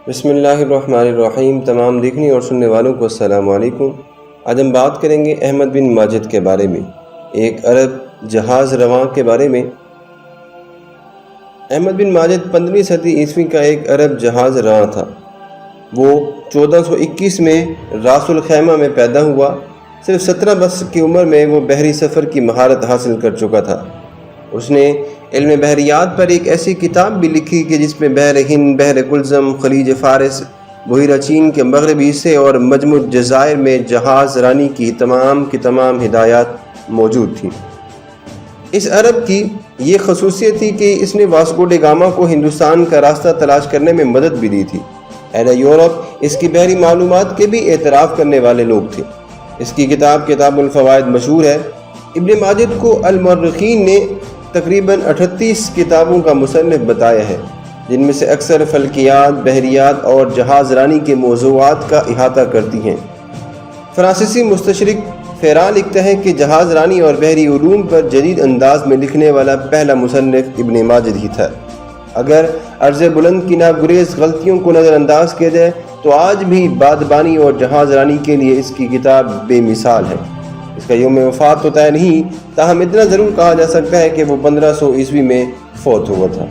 بسم اللہ الرحمن الرحیم۔ تمام دیکھنے اور سننے والوں کو السلام علیکم۔ آج ہم بات کریں گے احمد بن ماجد کے بارے میں، ایک عرب جہاز رواں کے بارے میں۔ احمد بن ماجد 15ویں صدی عیسوی کا ایک عرب جہاز رواں تھا۔ وہ 1421 میں راس الخیمہ میں پیدا ہوا۔ صرف 17 برس کی عمر میں وہ بحری سفر کی مہارت حاصل کر چکا تھا۔ اس نے علم بحریات پر ایک ایسی کتاب بھی لکھی کہ جس میں بحر ہند، بحر کلزم، خلیج فارس، بحیرہ چین کے مغربی حصے اور مجموع جزائر میں جہاز رانی کی تمام ہدایات موجود تھیں۔ اس عرب کی یہ خصوصیت تھی کہ اس نے واسکو ڈے گاما کو ہندوستان کا راستہ تلاش کرنے میں مدد بھی دی تھی۔ اہل یورپ اس کی بحری معلومات کے بھی اعتراف کرنے والے لوگ تھے۔ اس کی کتاب الفوائد مشہور ہے۔ ابن ماجد کو المؤرخین نے تقریباً 38 کتابوں کا مصنف بتایا ہے، جن میں سے اکثر فلکیات، بحریات اور جہاز رانی کے موضوعات کا احاطہ کرتی ہیں۔ فرانسیسی مستشرق فیران لکھتا ہے کہ جہاز رانی اور بحری علوم پر جدید انداز میں لکھنے والا پہلا مصنف ابن ماجد ہی تھا۔ اگر عرض بلند کی ناگزیر غلطیوں کو نظر انداز کیا جائے تو آج بھی بادبانی اور جہاز رانی کے لیے اس کی کتاب بے مثال ہے۔ اس کا یوم وفات تو طے نہیں، تاہم اتنا ضرور کہا جا سکتا ہے کہ وہ 1500 عیسوی میں فوت ہوا تھا۔